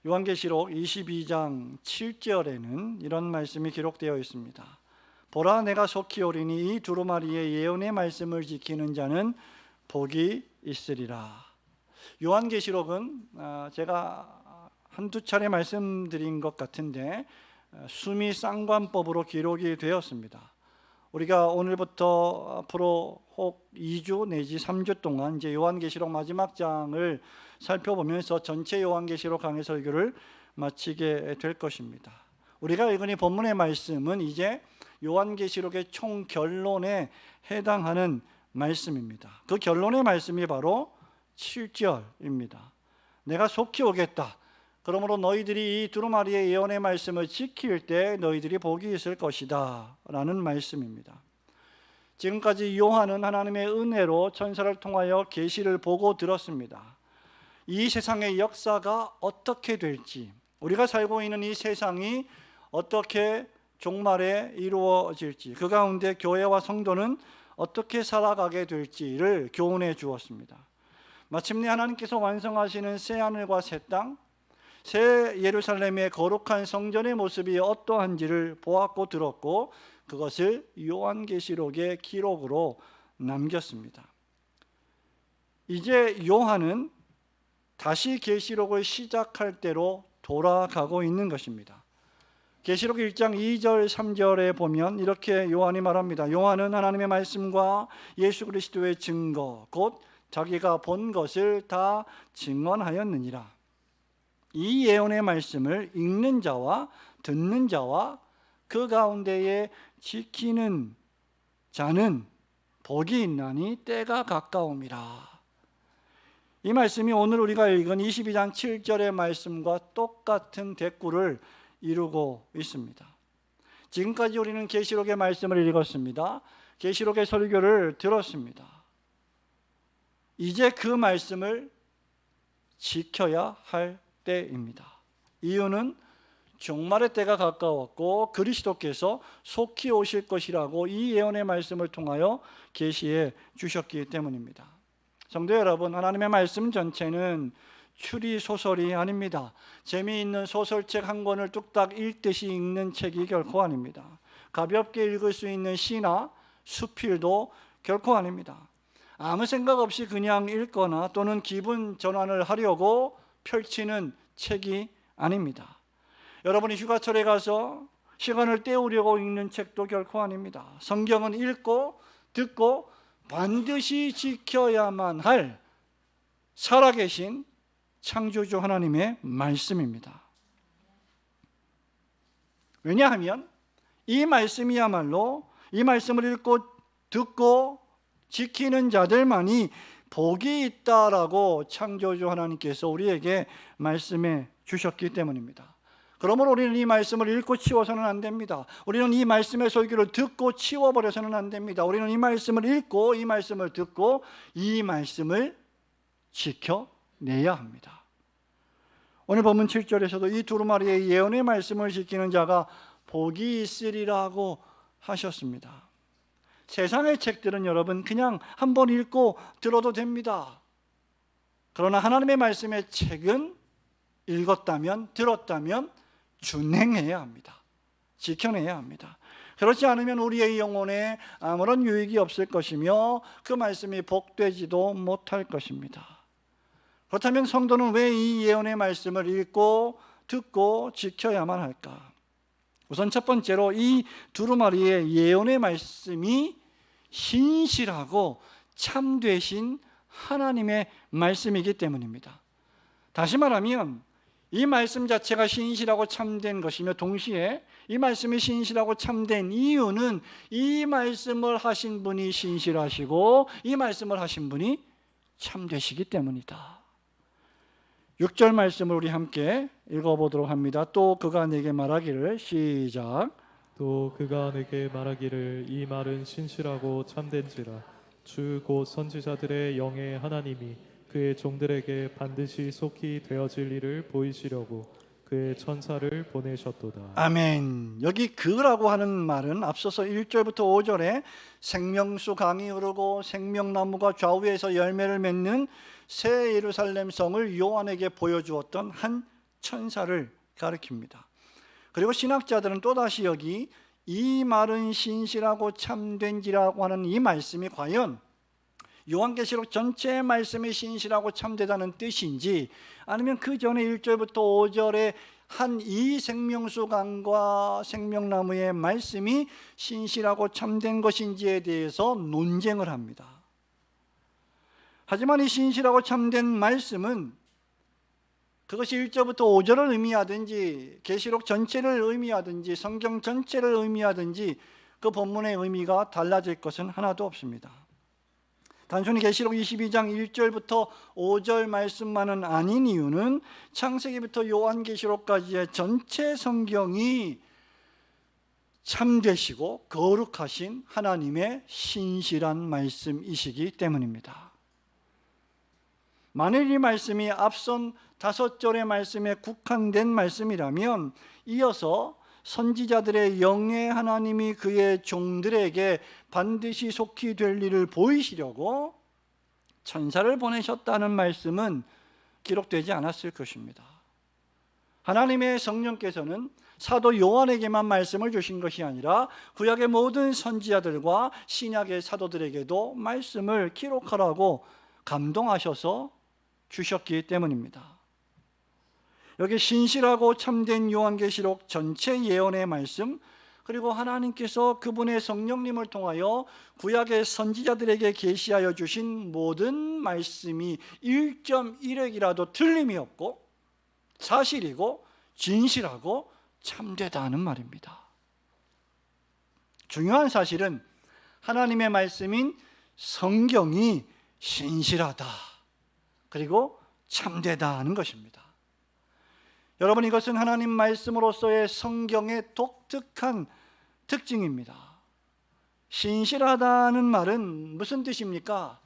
요한계시록 22장 7절에는 이런 말씀이 기록되어 있습니다. 보라, 내가 속히 오리니 이 두루마리의 예언의 말씀을 지키는 자는 복이 있으리라. 요한계시록은 제가 한두 차례 말씀드린 것 같은데 수미 쌍관법으로 기록이 되었습니다. 우리가 오늘부터 앞으로 혹 2주 내지 3주 동안 이제 요한계시록 마지막 장을 살펴보면서 전체 요한계시록 강해 설교를 마치게 될 것입니다. 우리가 읽은 이 본문의 말씀은 이제 요한계시록의 총 결론에 해당하는 말씀입니다. 그 결론의 말씀이 바로 7절입니다. 내가 속히 오겠다. 그러므로 너희들이 이 두루마리의 예언의 말씀을 지킬 때 너희들이 복이 있을 것이다 라는 말씀입니다. 지금까지 요한은 하나님의 은혜로 천사를 통하여 계시를 보고 들었습니다. 이 세상의 역사가 어떻게 될지, 우리가 살고 있는 이 세상이 어떻게 종말에 이루어질지, 그 가운데 교회와 성도는 어떻게 살아가게 될지를 교훈해 주었습니다. 마침내 하나님께서 완성하시는 새하늘과 새 땅, 새 예루살렘의 거룩한 성전의 모습이 어떠한지를 보았고 들었고, 그것을 요한계시록의 기록으로 남겼습니다. 이제 요한은 다시 계시록을 시작할 때로 돌아가고 있는 것입니다. 계시록 1장 2절 3절에 보면 이렇게 요한이 말합니다. 요한은 하나님의 말씀과 예수 그리스도의 증거 곧 자기가 본 것을 다 증언하였느니라. 이 예언의 말씀을 읽는 자와 듣는 자와 그 가운데에 지키는 자는 복이 있나니 때가 가까움이라. 이 말씀이 오늘 우리가 읽은 22장 7절의 말씀과 똑같은 대꾸를 이루고 있습니다. 지금까지 우리는 계시록의 말씀을 읽었습니다. 계시록의 설교를 들었습니다. 이제 그 말씀을 지켜야 할 때입니다. 이유는 종말의 때가 가까웠고 그리스도께서 속히 오실 것이라고 이 예언의 말씀을 통하여 계시해 주셨기 때문입니다. 성도 여러분, 하나님의 말씀 전체는 추리 소설이 아닙니다. 재미있는 소설책 한 권을 뚝딱 읽듯이 읽는 책이 결코 아닙니다. 가볍게 읽을 수 있는 시나 수필도 결코 아닙니다. 아무 생각 없이 그냥 읽거나 또는 기분 전환을 하려고 펼치는 책이 아닙니다. 여러분이 휴가철에 가서 시간을 때우려고 읽는 책도 결코 아닙니다. 성경은 읽고 듣고 반드시 지켜야만 할 살아계신 창조주 하나님의 말씀입니다. 왜냐하면 이 말씀이야말로 이 말씀을 읽고 듣고 지키는 자들만이 복이 있다라고 창조주 하나님께서 우리에게 말씀해 주셨기 때문입니다. 그러므로 우리는 이 말씀을 읽고 치워서는 안 됩니다. 우리는 이 말씀의 설교를 듣고 치워버려서는 안 됩니다. 우리는 이 말씀을 읽고 이 말씀을 듣고 이 말씀을 지켜내야 합니다. 오늘 본문 7절에서도 이 두루마리의 예언의 말씀을 지키는 자가 복이 있으리라고 하셨습니다. 세상의 책들은 여러분 그냥 한번 읽고 들어도 됩니다. 그러나 하나님의 말씀의 책은 읽었다면 들었다면 준행해야 합니다. 지켜내야 합니다. 그렇지 않으면 우리의 영혼에 아무런 유익이 없을 것이며 그 말씀이 복되지도 못할 것입니다. 그렇다면 성도는 왜 이 예언의 말씀을 읽고 듣고 지켜야만 할까? 우선 첫 번째로 이 두루마리의 예언의 말씀이 신실하고 참되신 하나님의 말씀이기 때문입니다. 다시 말하면 이 말씀 자체가 신실하고 참된 것이며 동시에 이 말씀이 신실하고 참된 이유는 이 말씀을 하신 분이 신실하시고 이 말씀을 하신 분이 참되시기 때문이다. 6절 말씀을 우리 함께 읽어보도록 합니다. 또 그가 내게 말하기를, 시작. 또 그가 내게 말하기를 이 말은 신실하고 참된지라 주 곧 선지자들의 영의 하나님이 그의 종들에게 반드시 속히 되어질 일을 보이시려고 그의 천사를 보내셨도다. 아멘. 여기 그라고 하는 말은 앞서서 1절부터 5절에 생명수 강이 흐르고 생명나무가 좌우에서 열매를 맺는 새 예루살렘 성을 요한에게 보여주었던 한 천사를 가리킵니다. 그리고 신학자들은 또다시 여기 이 말은 신실하고 참된지라고 하는 이 말씀이 과연 요한계시록 전체의 말씀이 신실하고 참되다는 뜻인지, 아니면 그 전에 1절부터 5절에 한 이 생명수강과 생명나무의 말씀이 신실하고 참된 것인지에 대해서 논쟁을 합니다. 하지만 이 신실하고 참된 말씀은 그것이 1절부터 5절을 의미하든지 계시록 전체를 의미하든지 성경 전체를 의미하든지 그 본문의 의미가 달라질 것은 하나도 없습니다. 단순히 계시록 22장 1절부터 5절 말씀만은 아닌 이유는 창세기부터 요한계시록까지의 전체 성경이 참되시고 거룩하신 하나님의 신실한 말씀이시기 때문입니다. 만일 이 말씀이 앞선 5절의 말씀에 국한된 말씀이라면 이어서 선지자들의 영의 하나님이 그의 종들에게 반드시 속히 될 일을 보이시려고 천사를 보내셨다는 말씀은 기록되지 않았을 것입니다. 하나님의 성령께서는 사도 요한에게만 말씀을 주신 것이 아니라 구약의 모든 선지자들과 신약의 사도들에게도 말씀을 기록하라고 감동하셔서 주셨기 때문입니다. 여기 신실하고 참된 요한계시록 전체 예언의 말씀, 그리고 하나님께서 그분의 성령님을 통하여 구약의 선지자들에게 계시하여 주신 모든 말씀이 1.1획이라도 틀림이 없고 사실이고 진실하고 참되다는 말입니다. 중요한 사실은 하나님의 말씀인 성경이 신실하다, 그리고 참되다 하는 것입니다. 여러분, 이것은 하나님 말씀으로서의 성경의 독특한 특징입니다. 신실하다는 말은 무슨 뜻입니까?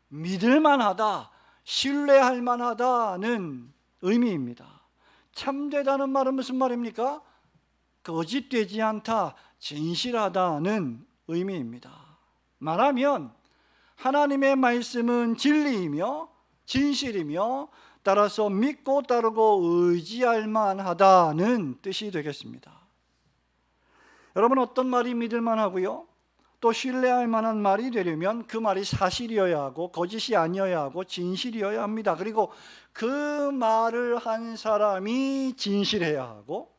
믿을만하다, 신뢰할 만하다는 의미입니다. 참되다는 말은 무슨 말입니까? 거짓되지 않다, 진실하다는 의미입니다. 말하면 하나님의 말씀은 진리이며 진실이며 따라서 믿고 따르고 의지할 만하다는 뜻이 되겠습니다. 여러분, 어떤 말이 믿을 만하고요, 또 신뢰할 만한 말이 되려면 그 말이 사실이어야 하고 거짓이 아니어야 하고 진실이어야 합니다. 그리고 그 말을 한 사람이 진실해야 하고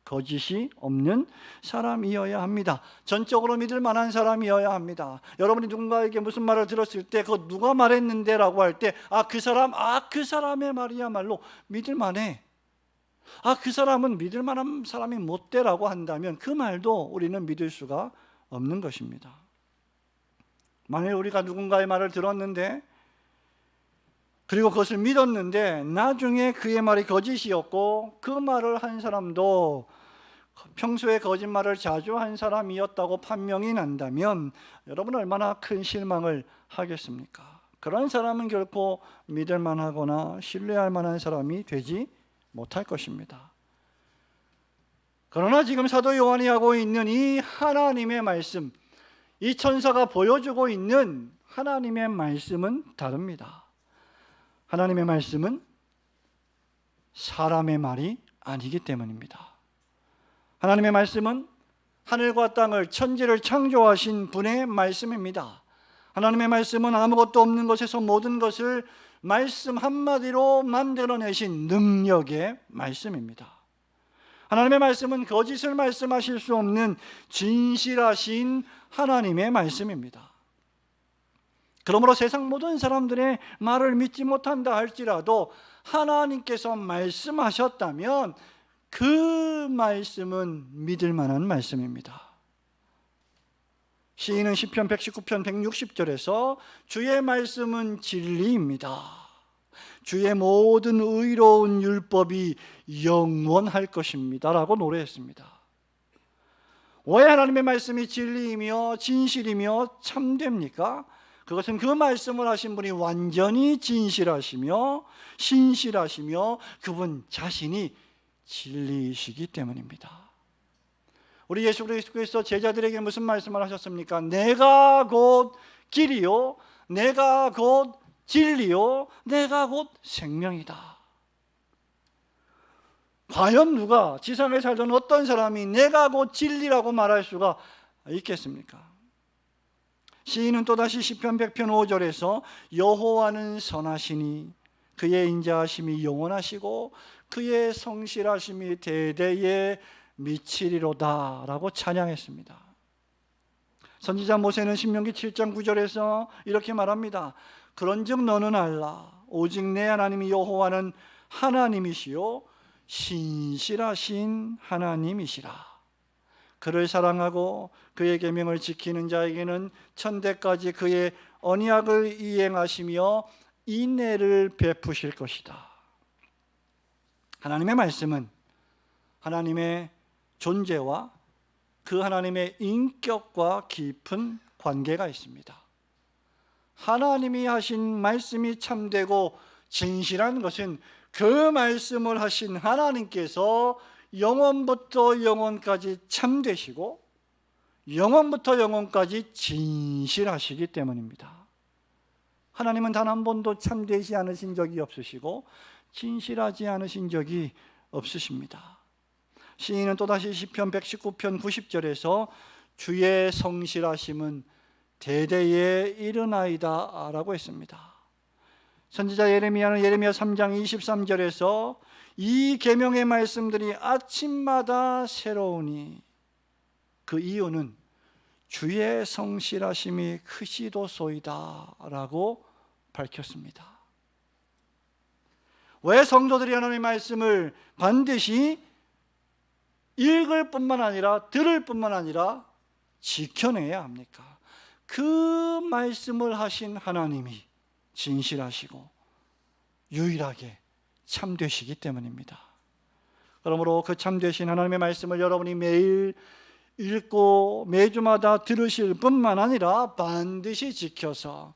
거짓이 없는 사람이어야 합니다. 전적으로 믿을 만한 사람이어야 합니다. 여러분이 누군가에게 무슨 말을 들었을 때 그거 누가 말했는데 라고 할 때 그 사람의 말이야말로 믿을 만해, 그 사람은 믿을 만한 사람이 못 되라고 한다면 그 말도 우리는 믿을 수가 없는 것입니다. 만일 우리가 누군가의 말을 들었는데 그리고 그것을 믿었는데 나중에 그의 말이 거짓이었고 그 말을 한 사람도 평소에 거짓말을 자주 한 사람이었다고 판명이 난다면 여러분, 얼마나 큰 실망을 하겠습니까? 그런 사람은 결코 믿을 만하거나 신뢰할 만한 사람이 되지 못할 것입니다. 그러나 지금 사도 요한이 하고 있는 이 하나님의 말씀, 이 천사가 보여주고 있는 하나님의 말씀은 다릅니다. 하나님의 말씀은 사람의 말이 아니기 때문입니다. 하나님의 말씀은 하늘과 땅을, 천지를 창조하신 분의 말씀입니다. 하나님의 말씀은 아무것도 없는 것에서 모든 것을 말씀 한마디로 만들어내신 능력의 말씀입니다. 하나님의 말씀은 거짓을 말씀하실 수 없는 진실하신 하나님의 말씀입니다. 그러므로 세상 모든 사람들의 말을 믿지 못한다 할지라도 하나님께서 말씀하셨다면 그 말씀은 믿을 만한 말씀입니다. 시인은 시편 119편 160절에서 주의 말씀은 진리입니다, 주의 모든 의로운 율법이 영원할 것입니다 라고 노래했습니다. 왜 하나님의 말씀이 진리이며 진실이며 참됩니까? 그것은 그 말씀을 하신 분이 완전히 진실하시며 신실하시며 그분 자신이 진리이시기 때문입니다. 우리 예수 그리스도께서 제자들에게 무슨 말씀을 하셨습니까? 내가 곧 길이요, 내가 곧 진리요, 내가 곧 생명이다. 과연 누가 지상에 살던 어떤 사람이 내가 곧 진리라고 말할 수가 있겠습니까? 시인은 또다시 시편 100편 5절에서 여호와는 선하시니 그의 인자하심이 영원하시고 그의 성실하심이 대대에 미치리로다 라고 찬양했습니다. 선지자 모세는 신명기 7장 9절에서 이렇게 말합니다. 그런즉 너는 알라 오직 내 하나님이 여호와는 하나님이시요 신실하신 하나님이시라. 그를 사랑하고 그의 계명을 지키는 자에게는 천대까지 그의 언약을 이행하시며 인애를 베푸실 것이다. 하나님의 말씀은 하나님의 존재와 그 하나님의 인격과 깊은 관계가 있습니다. 하나님이 하신 말씀이 참되고 진실한 것은 그 말씀을 하신 하나님께서 영원부터 영원까지 참되시고 영원부터 영원까지 진실하시기 때문입니다. 하나님은 단 한 번도 참되지 않으신 적이 없으시고 진실하지 않으신 적이 없으십니다. 시인은 또다시 시편 119편 90절에서 주의 성실하심은 대대에 이르나이다 라고 했습니다. 선지자 예레미야는 예레미야 3장 23절에서 이 계명의 말씀들이 아침마다 새로우니 그 이유는 주의 성실하심이 크시도소이다 라고 밝혔습니다. 왜 성도들이 하나님의 말씀을 반드시 읽을 뿐만 아니라 들을 뿐만 아니라 지켜내야 합니까? 그 말씀을 하신 하나님이 진실하시고 유일하게 참되시기 때문입니다. 그러므로 그 참되신 하나님의 말씀을 여러분이 매일 읽고 매주마다 들으실 뿐만 아니라 반드시 지켜서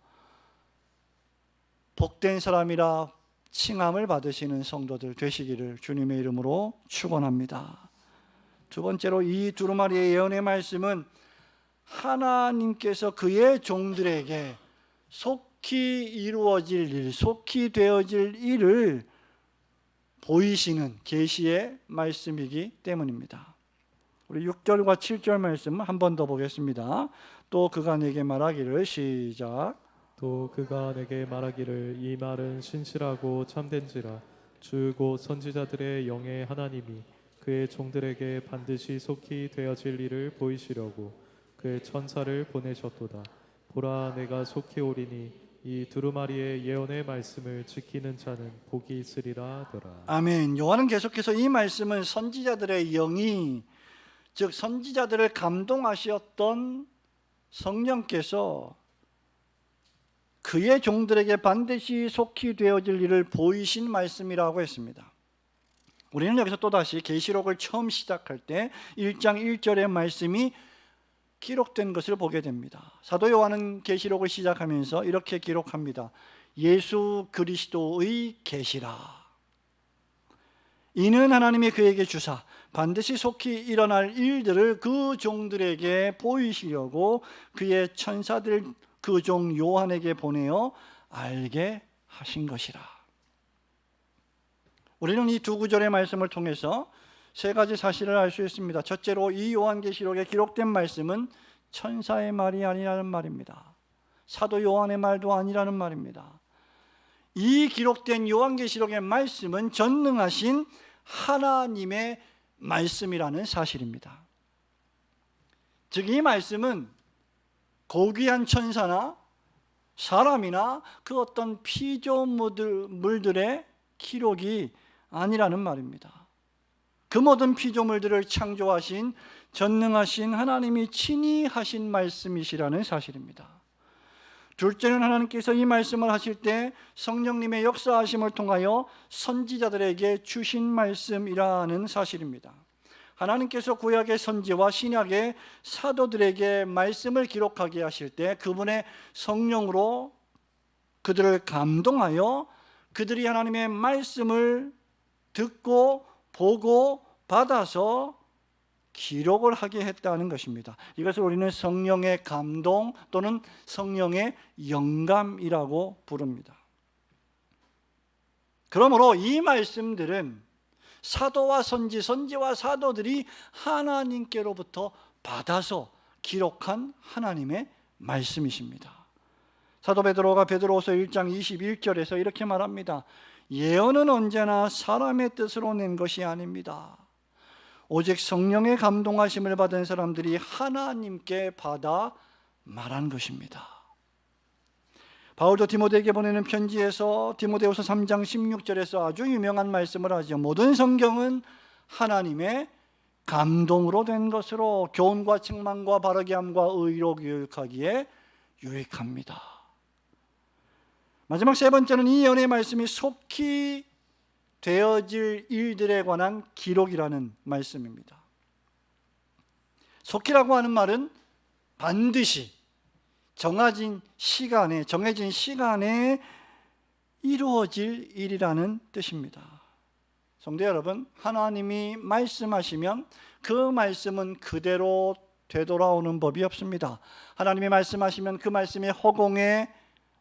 복된 사람이라 칭함을 받으시는 성도들 되시기를 주님의 이름으로 축원합니다. 두 번째로 이 두루마리의 예언의 말씀은 하나님께서 그의 종들에게 속히 이루어질 일, 속히 되어질 일을 보이시는 계시의 말씀이기 때문입니다. 우리 6절과 7절 말씀 한 번 더 보겠습니다. 또 그가 내게 말하기를 시작. 또 그가 내게 말하기를 이 말은 신실하고 참된지라 주 곧 선지자들의 영의 하나님이 그의 종들에게 반드시 속히 되어질 일을 보이시려고 그의 천사를 보내셨도다. 보라 내가 속히 오리니 이 두루마리의 예언의 말씀을 지키는 자는 복이 있으리라 하더라. 아멘. 요한은 계속해서 이 말씀은 선지자들의 영이 즉 선지자들을 감동하셨던 성령께서 그의 종들에게 반드시 속히 되어질 일을 보이신 말씀이라고 했습니다. 우리는 여기서 또다시 계시록을 처음 시작할 때 1장 1절의 말씀이 기록된 것을 보게 됩니다. 사도 요한은 계시록을 시작하면서 이렇게 기록합니다. 예수 그리스도의 계시라. 이는 하나님이 그에게 주사 반드시 속히 일어날 일들을 그 종들에게 보이시려고 그의 천사들 그 종 요한에게 보내어 알게 하신 것이라. 우리는 이 두 구절의 말씀을 통해서 세 가지 사실을 알 수 있습니다. 첫째로 이 요한계시록에 기록된 말씀은 천사의 말이 아니라는 말입니다. 사도 요한의 말도 아니라는 말입니다. 이 기록된 요한계시록의 말씀은 전능하신 하나님의 말씀이라는 사실입니다. 즉 이 말씀은 고귀한 천사나 사람이나 그 어떤 피조물들의 기록이 아니라는 말입니다. 그 모든 피조물들을 창조하신 전능하신 하나님이 친히 하신 말씀이시라는 사실입니다. 둘째는 하나님께서 이 말씀을 하실 때 성령님의 역사하심을 통하여 선지자들에게 주신 말씀이라는 사실입니다. 하나님께서 구약의 선지와 신약의 사도들에게 말씀을 기록하게 하실 때 그분의 성령으로 그들을 감동하여 그들이 하나님의 말씀을 듣고 보고 받아서 기록을 하게 했다는 것입니다. 이것을 우리는 성령의 감동 또는 성령의 영감이라고 부릅니다. 그러므로 이 말씀들은 사도와 선지와 사도들이 하나님께로부터 받아서 기록한 하나님의 말씀이십니다. 사도 베드로가 베드로후서 1장 21절에서 이렇게 말합니다. 예언은 언제나 사람의 뜻으로 낸 것이 아닙니다. 오직 성령의 감동하심을 받은 사람들이 하나님께 받아 말한 것입니다. 바울도 디모데에게 보내는 편지에서 디모데후서 3장 16절에서 아주 유명한 말씀을 하죠. 모든 성경은 하나님의 감동으로 된 것으로 교훈과 책망과 바르게 함과 의로 교육하기에 유익합니다. 마지막 세 번째는 이 예언의 말씀이 속히 되어질 일들에 관한 기록이라는 말씀입니다. 속히라고 하는 말은 반드시 정해진 시간에 이루어질 일이라는 뜻입니다. 성도 여러분, 하나님이 말씀하시면 그 말씀은 그대로 되돌아오는 법이 없습니다. 하나님이 말씀하시면 그 말씀이 허공에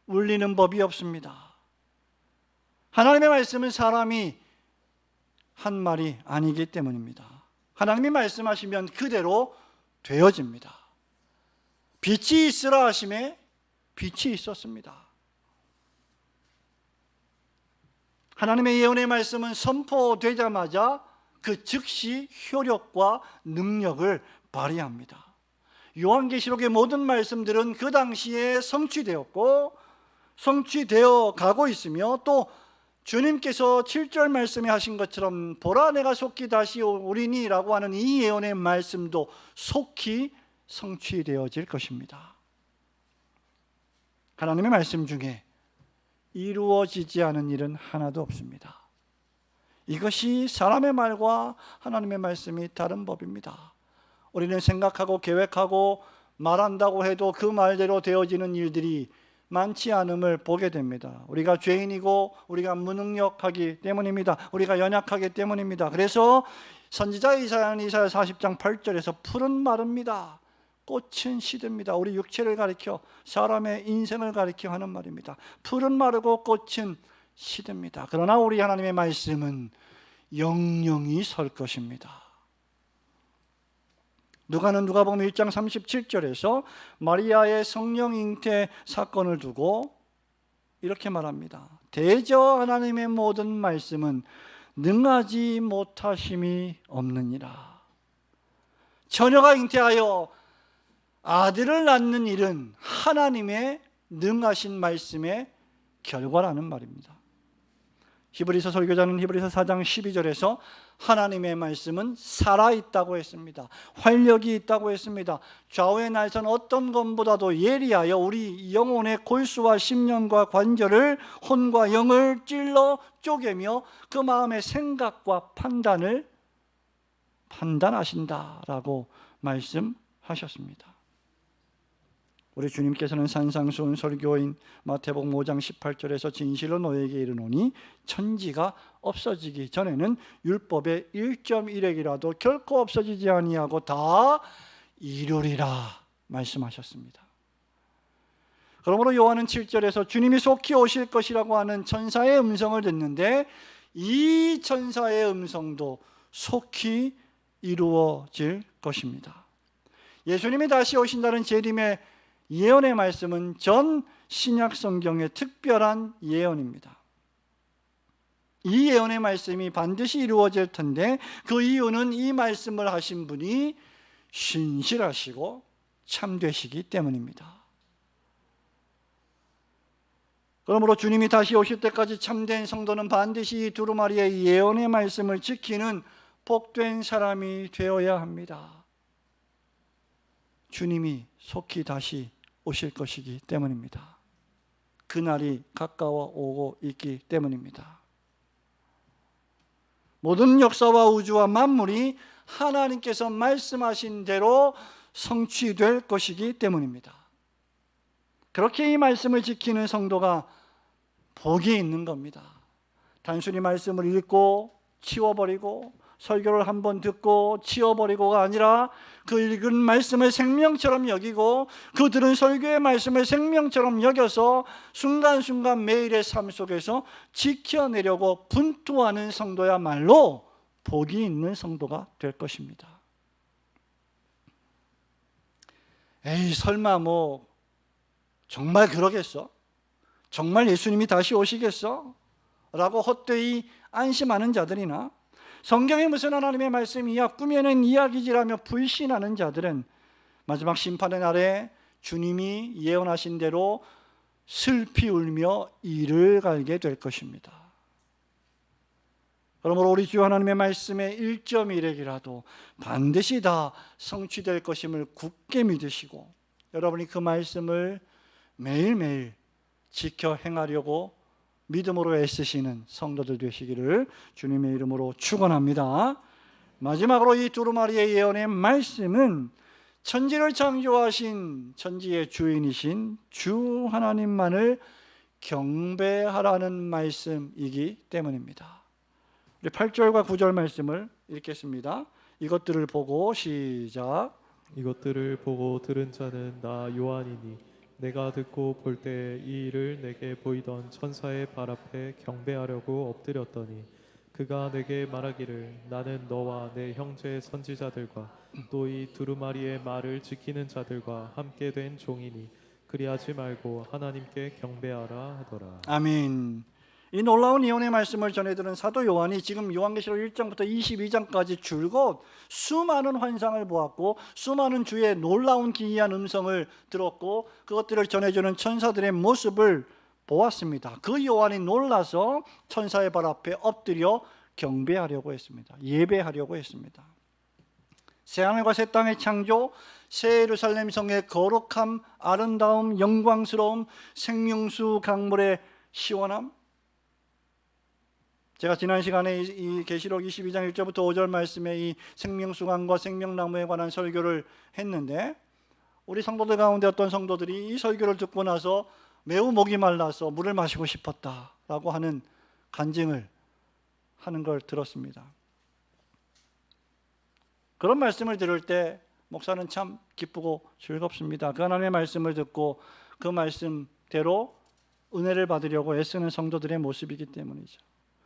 울리는 법이 없습니다. 하나님의 말씀은 사람이 한 말이 아니기 때문입니다. 하나님이 말씀하시면 그대로 되어집니다. 빛이 있으라 하심에 빛이 있었습니다. 하나님의 예언의 말씀은 선포되자마자 그 즉시 효력과 능력을 발휘합니다. 요한계시록의 모든 말씀들은 그 당시에 성취되었고 성취되어 가고 있으며, 또 주님께서 7절 말씀에 하신 것처럼 보라 내가 속히 다시 오리니 라고 하는 이 예언의 말씀도 속히 성취되어질 것입니다. 하나님의 말씀 중에 이루어지지 않은 일은 하나도 없습니다. 이것이 사람의 말과 하나님의 말씀이 다른 법입니다. 우리는 생각하고 계획하고 말한다고 해도 그 말대로 되어지는 일들이 많지 않음을 보게 됩니다. 우리가 죄인이고 우리가 무능력하기 때문입니다. 우리가 연약하기 때문입니다. 그래서 선지자 이사야는 이사야 40장 8절에서 풀은 마릅니다, 꽃은 시듭니다. 우리 육체를 가리켜 사람의 인생을 가리켜 하는 말입니다. 풀은 마르고 꽃은 시듭니다. 그러나 우리 하나님의 말씀은 영영이 설 것입니다. 누가복음 1장 37절에서 마리아의 성령 잉태 사건을 두고 이렇게 말합니다. 대저 하나님의 모든 말씀은 능하지 못하심이 없느니라. 처녀가 잉태하여 아들을 낳는 일은 하나님의 능하신 말씀의 결과라는 말입니다. 히브리서 설교자는 히브리서 4장 12절에서 하나님의 말씀은 살아있다고 했습니다. 활력이 있다고 했습니다. 좌우의 날선 어떤 것보다도 예리하여 우리 영혼의 골수와 심령과 관절을, 혼과 영을 찔러 쪼개며 그 마음의 생각과 판단하신다라고 말씀하셨습니다. 우리 주님께서는 산상수훈 설교인 마태복음 5장 18절에서 진실로 너에게 이르노니 천지가 없어지기 전에는 율법의 1.1획이라도 결코 없어지지 아니하고 다 이루리라 말씀하셨습니다. 그러므로 요한은 7절에서 주님이 속히 오실 것이라고 하는 천사의 음성을 듣는데 이 천사의 음성도 속히 이루어질 것입니다. 예수님이 다시 오신다는 재림의 예언의 말씀은 전 신약 성경의 특별한 예언입니다. 이 예언의 말씀이 반드시 이루어질 텐데 그 이유는 이 말씀을 하신 분이 신실하시고 참되시기 때문입니다. 그러므로 주님이 다시 오실 때까지 참된 성도는 반드시 이 두루마리의 예언의 말씀을 지키는 복된 사람이 되어야 합니다. 주님이 속히 다시 오실 것이기 때문입니다. 그날이 가까워 오고 있기 때문입니다. 모든 역사와 우주와 만물이 하나님께서 말씀하신 대로 성취될 것이기 때문입니다. 그렇게 이 말씀을 지키는 성도가 복이 있는 겁니다. 단순히 말씀을 읽고 치워버리고 설교를 한번 듣고 치워버리고가 아니라 그 읽은 말씀을 생명처럼 여기고 그 들은 설교의 말씀을 생명처럼 여겨서 순간순간 매일의 삶 속에서 지켜내려고 분투하는 성도야말로 복이 있는 성도가 될 것입니다. 에이, 설마 뭐 정말 그러겠어? 정말 예수님이 다시 오시겠어? 라고 헛되이 안심하는 자들이나 성경에 무슨 하나님의 말씀이야 꾸며낸 이야기지라며 불신하는 자들은 마지막 심판의 날에 주님이 예언하신 대로 슬피 울며 이를 갈게 될 것입니다. 그러므로 우리 주 하나님의 말씀의 1.1핵이라도 반드시 다 성취될 것임을 굳게 믿으시고 여러분이 그 말씀을 매일매일 지켜 행하려고 믿음으로 애쓰시는 성도들 되시기를 주님의 이름으로 축원합니다. 마지막으로 이 두루마리의 예언의 말씀은 천지를 창조하신 천지의 주인이신 주 하나님만을 경배하라는 말씀이기 때문입니다. 우리 8절과 9절 말씀을 읽겠습니다. 이것들을 보고 시작. 이것들을 보고 들은 자는 나 요한이니 내가 듣고 볼 때 이 일을 내게 보이던 천사의 발 앞에 경배하려고 엎드렸더니 그가 내게 말하기를 나는 너와 내 형제 선지자들과 또 이 두루마리의 말을 지키는 자들과 함께 된 종이니 그리하지 말고 하나님께 경배하라 하더라. 아멘. 이 놀라운 예언의 말씀을 전해들은 사도 요한이 지금 요한계시록 1장부터 22장까지 줄곧 수많은 환상을 보았고 수많은 주의 놀라운 기이한 음성을 들었고 그것들을 전해주는 천사들의 모습을 보았습니다. 그 요한이 놀라서 천사의 발 앞에 엎드려 경배하려고 했습니다. 예배하려고 했습니다. 새하늘과 새 땅의 창조, 새 예루살렘 성의 거룩함, 아름다움, 영광스러움, 생명수 강물의 시원함. 제가 지난 시간에 이 계시록 22장 1절부터 5절 말씀에 이 생명수강과 생명나무에 관한 설교를 했는데 우리 성도들 가운데 어떤 성도들이 이 설교를 듣고 나서 매우 목이 말라서 물을 마시고 싶었다라고 하는 간증을 하는 걸 들었습니다. 그런 말씀을 들을 때 목사는 참 기쁘고 즐겁습니다. 그 하나님의 말씀을 듣고 그 말씀대로 은혜를 받으려고 애쓰는 성도들의 모습이기 때문이죠.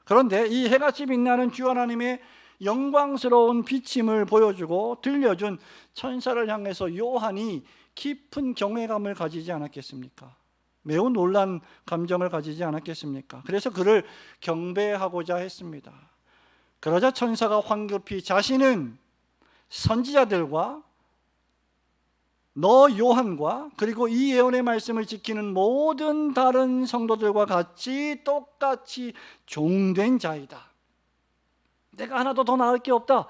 그런데 이 해같이 빛나는 주 하나님의 영광스러운 비침을 보여주고 들려준 천사를 향해서 요한이 깊은 경외감을 가지지 않았겠습니까? 매우 놀란 감정을 가지지 않았겠습니까? 그래서 그를 경배하고자 했습니다. 그러자 천사가 황급히 자신은 선지자들과 너 요한과 그리고 이 예언의 말씀을 지키는 모든 다른 성도들과 같이 똑같이 종된 자이다. 내가 하나도 더 나을 게 없다.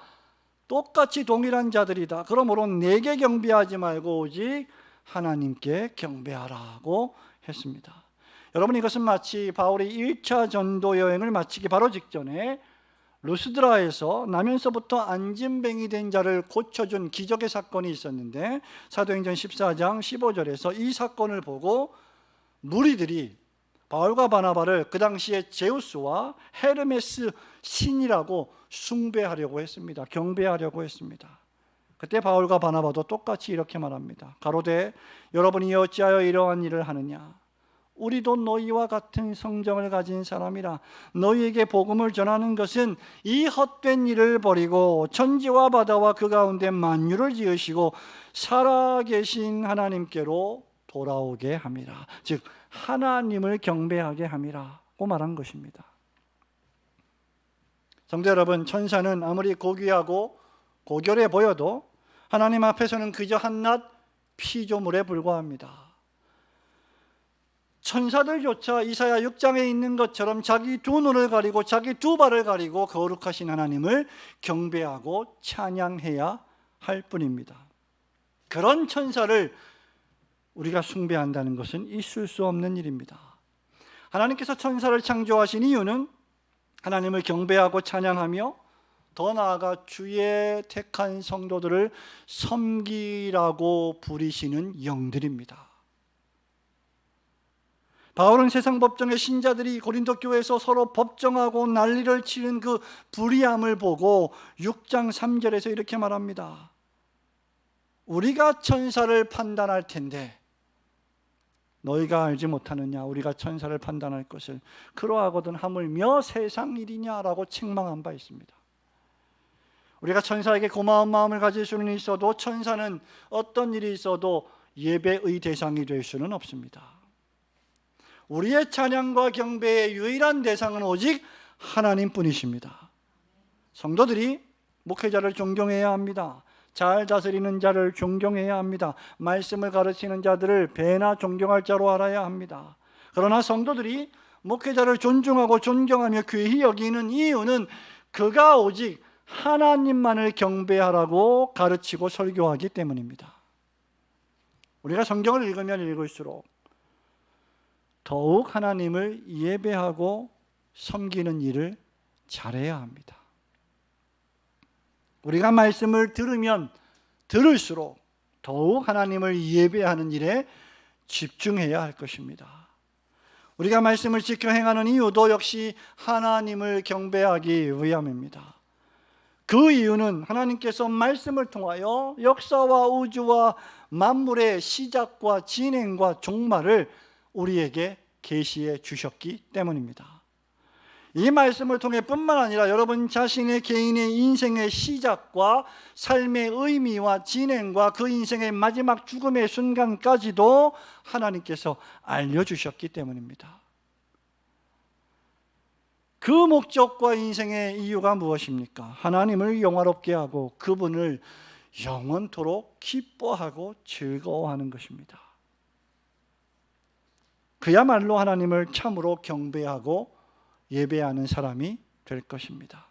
똑같이 동일한 자들이다. 그러므로 내게 경배하지 말고 오직 하나님께 경배하라고 했습니다. 여러분, 이것은 마치 바울이 1차 전도 여행을 마치기 바로 직전에 루스드라에서 나면서부터 안진뱅이 된 자를 고쳐준 기적의 사건이 있었는데 사도행전 14장 15절에서 이 사건을 보고 무리들이 바울과 바나바를 그 당시에 제우스와 헤르메스 신이라고 숭배하려고 했습니다. 경배하려고 했습니다. 그때 바울과 바나바도 똑같이 이렇게 말합니다. 가로되 여러분이 어찌하여 이러한 일을 하느냐? 우리도 너희와 같은 성정을 가진 사람이라. 너희에게 복음을 전하는 것은 이 헛된 일을 버리고 천지와 바다와 그 가운데 만유를 지으시고 살아계신 하나님께로 돌아오게 함이라. 즉 하나님을 경배하게 함이라고 말한 것입니다. 성도 여러분, 천사는 아무리 고귀하고 고결해 보여도 하나님 앞에서는 그저 한낱 피조물에 불과합니다. 천사들조차 이사야 6장에 있는 것처럼 자기 두 눈을 가리고 자기 두 발을 가리고 거룩하신 하나님을 경배하고 찬양해야 할 뿐입니다. 그런 천사를 우리가 숭배한다는 것은 있을 수 없는 일입니다. 하나님께서 천사를 창조하신 이유는 하나님을 경배하고 찬양하며 더 나아가 주의 택한 성도들을 섬기라고 부리시는 영들입니다. 바울은 세상 법정의 신자들이 고린도 교회에서 서로 법정하고 난리를 치는 그 불의함을 보고 6장 3절에서 이렇게 말합니다. 우리가 천사를 판단할 텐데 너희가 알지 못하느냐? 우리가 천사를 판단할 것을 그러하거든 하물며 세상 일이냐라고 책망한 바 있습니다. 우리가 천사에게 고마운 마음을 가질 수는 있어도 천사는 어떤 일이 있어도 예배의 대상이 될 수는 없습니다. 우리의 찬양과 경배의 유일한 대상은 오직 하나님뿐이십니다. 성도들이 목회자를 존경해야 합니다. 잘 다스리는 자를 존경해야 합니다. 말씀을 가르치는 자들을 배나 존경할 자로 알아야 합니다. 그러나 성도들이 목회자를 존중하고 존경하며 귀히 여기는 이유는 그가 오직 하나님만을 경배하라고 가르치고 설교하기 때문입니다. 우리가 성경을 읽으면 읽을수록 더욱 하나님을 예배하고 섬기는 일을 잘해야 합니다. 우리가 말씀을 들으면 들을수록 더욱 하나님을 예배하는 일에 집중해야 할 것입니다. 우리가 말씀을 지켜 행하는 이유도 역시 하나님을 경배하기 위함입니다. 그 이유는 하나님께서 말씀을 통하여 역사와 우주와 만물의 시작과 진행과 종말을 우리에게 계시해 주셨기 때문입니다. 이 말씀을 통해 뿐만 아니라 여러분 자신의 개인의 인생의 시작과 삶의 의미와 진행과 그 인생의 마지막 죽음의 순간까지도 하나님께서 알려주셨기 때문입니다. 그 목적과 인생의 이유가 무엇입니까? 하나님을 영화롭게 하고 그분을 영원토록 기뻐하고 즐거워하는 것입니다. 그야말로 하나님을 참으로 경배하고 예배하는 사람이 될 것입니다.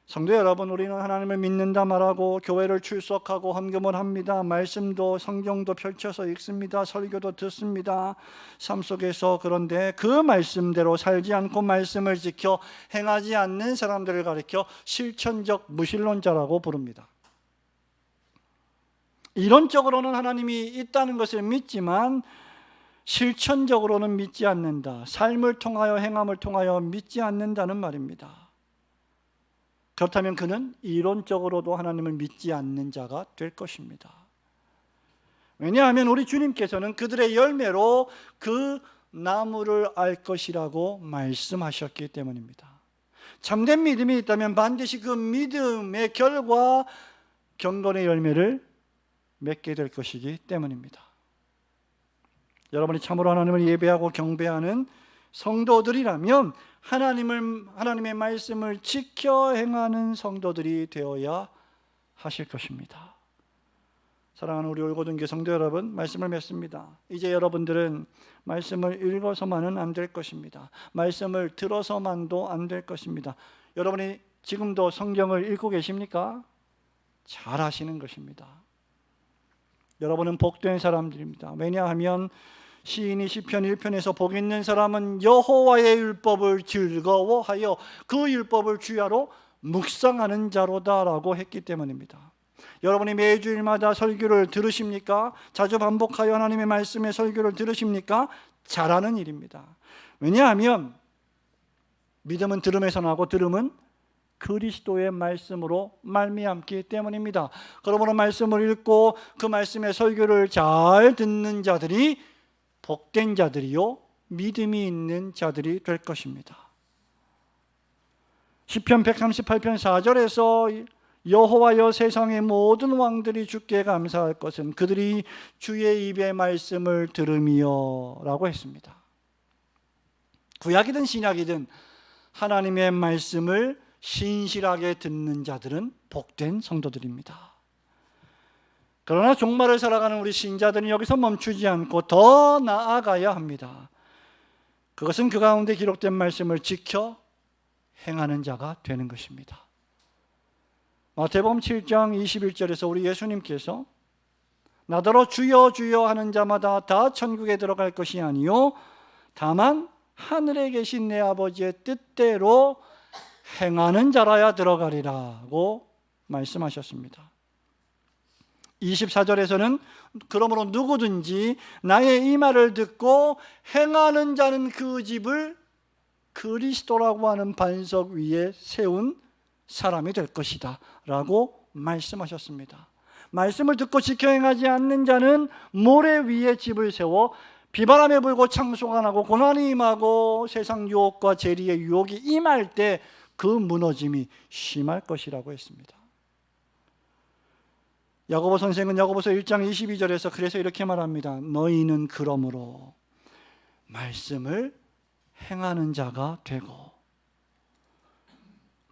성도 여러분, 우리는 하나님을 믿는다 말하고 교회를 출석하고 헌금을 합니다. 말씀도 성경도 펼쳐서 읽습니다. 설교도 듣습니다. 삶 속에서 그런데 그 말씀대로 살지 않고 말씀을 지켜 행하지 않는 사람들을 가리켜 실천적 무신론자라고 부릅니다. 이론적으로는 하나님이 있다는 것을 믿지만 실천적으로는 믿지 않는다. 삶을 통하여 행함을 통하여 믿지 않는다는 말입니다. 그렇다면 그는 이론적으로도 하나님을 믿지 않는 자가 될 것입니다. 왜냐하면 우리 주님께서는 그들의 열매로 그 나무를 알 것이라고 말씀하셨기 때문입니다. 참된 믿음이 있다면 반드시 그 믿음의 결과 경건의 열매를 맺게 될 것이기 때문입니다. 여러분이 참으로 하나님을 예배하고 경배하는 성도들이라면 하나님의 말씀을 지켜 행하는 성도들이 되어야 하실 것입니다. 사랑하는 우리 올고등교 성도 여러분, 말씀을 맺습니다. 이제 여러분들은 말씀을 읽어서만은 안 될 것입니다. 말씀을 들어서만도 안 될 것입니다. 여러분이 지금도 성경을 읽고 계십니까? 잘 하시는 것입니다. 여러분은 복된 사람들입니다. 왜냐하면 시인이 시편 1편에서 복 있는 사람은 여호와의 율법을 즐거워하여 그 율법을 주야로 묵상하는 자로다라고 했기 때문입니다. 여러분이 매주일마다 설교를 들으십니까? 자주 반복하여 하나님의 말씀의 설교를 들으십니까? 잘하는 일입니다. 왜냐하면 믿음은 들음에서 나고 들음은 그리스도의 말씀으로 말미암기 때문입니다. 그러므로 말씀을 읽고 그 말씀의 설교를 잘 듣는 자들이 복된 자들이요 믿음이 있는 자들이 될 것입니다. 시편 138편 4절에서 여호와여 세상의 모든 왕들이 주께 감사할 것은 그들이 주의 입의 말씀을 들으며 라고 했습니다. 구약이든 신약이든 하나님의 말씀을 신실하게 듣는 자들은 복된 성도들입니다. 그러나 종말을 살아가는 우리 신자들은 여기서 멈추지 않고 더 나아가야 합니다. 그것은 그 가운데 기록된 말씀을 지켜 행하는 자가 되는 것입니다. 마태복음 7장 21절에서 우리 예수님께서 나더러 주여 주여 하는 자마다 다 천국에 들어갈 것이 아니요 다만 하늘에 계신 내 아버지의 뜻대로 행하는 자라야 들어가리라고 말씀하셨습니다. 24절에서는 그러므로 누구든지 나의 이 말을 듣고 행하는 자는 그 집을 그리스도라고 하는 반석 위에 세운 사람이 될 것이다 라고 말씀하셨습니다. 말씀을 듣고 지켜 행하지 않는 자는 모래 위에 집을 세워 비바람에 불고 창소가 나고 고난이 임하고 세상 유혹과 재리의 유혹이 임할 때 그 무너짐이 심할 것이라고 했습니다. 야고보 선생은 야고보서 1장 22절에서 그래서 이렇게 말합니다. 너희는 그러므로 말씀을 행하는 자가 되고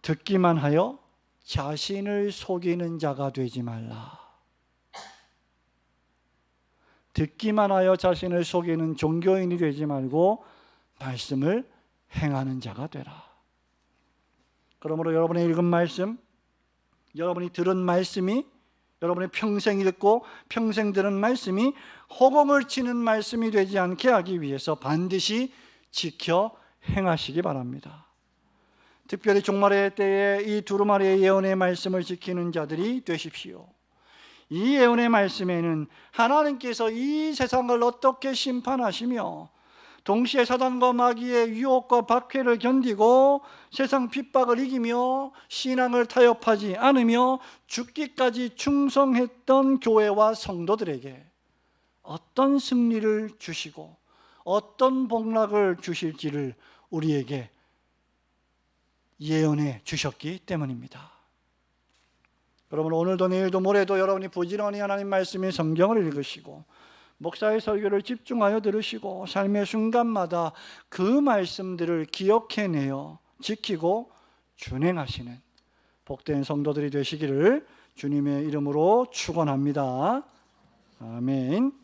듣기만 하여 자신을 속이는 자가 되지 말라. 듣기만 하여 자신을 속이는 종교인이 되지 말고 말씀을 행하는 자가 되라. 그러므로 여러분의 읽은 말씀, 여러분이 들은 말씀이, 여러분의 평생 읽고 평생 들은 말씀이 허공을 치는 말씀이 되지 않게 하기 위해서 반드시 지켜 행하시기 바랍니다. 특별히 종말의 때에 이 두루마리의 예언의 말씀을 지키는 자들이 되십시오. 이 예언의 말씀에는 하나님께서 이 세상을 어떻게 심판하시며 동시에 사단과 마귀의 유혹과 박해를 견디고 세상 핍박을 이기며 신앙을 타협하지 않으며 죽기까지 충성했던 교회와 성도들에게 어떤 승리를 주시고 어떤 복락을 주실지를 우리에게 예언해 주셨기 때문입니다. 여러분, 오늘도 내일도 모레도 여러분이 부지런히 하나님 말씀의 성경을 읽으시고 목사의 설교를 집중하여 들으시고 삶의 순간마다 그 말씀들을 기억해내어 지키고 준행하시는 복된 성도들이 되시기를 주님의 이름으로 축원합니다. 아멘.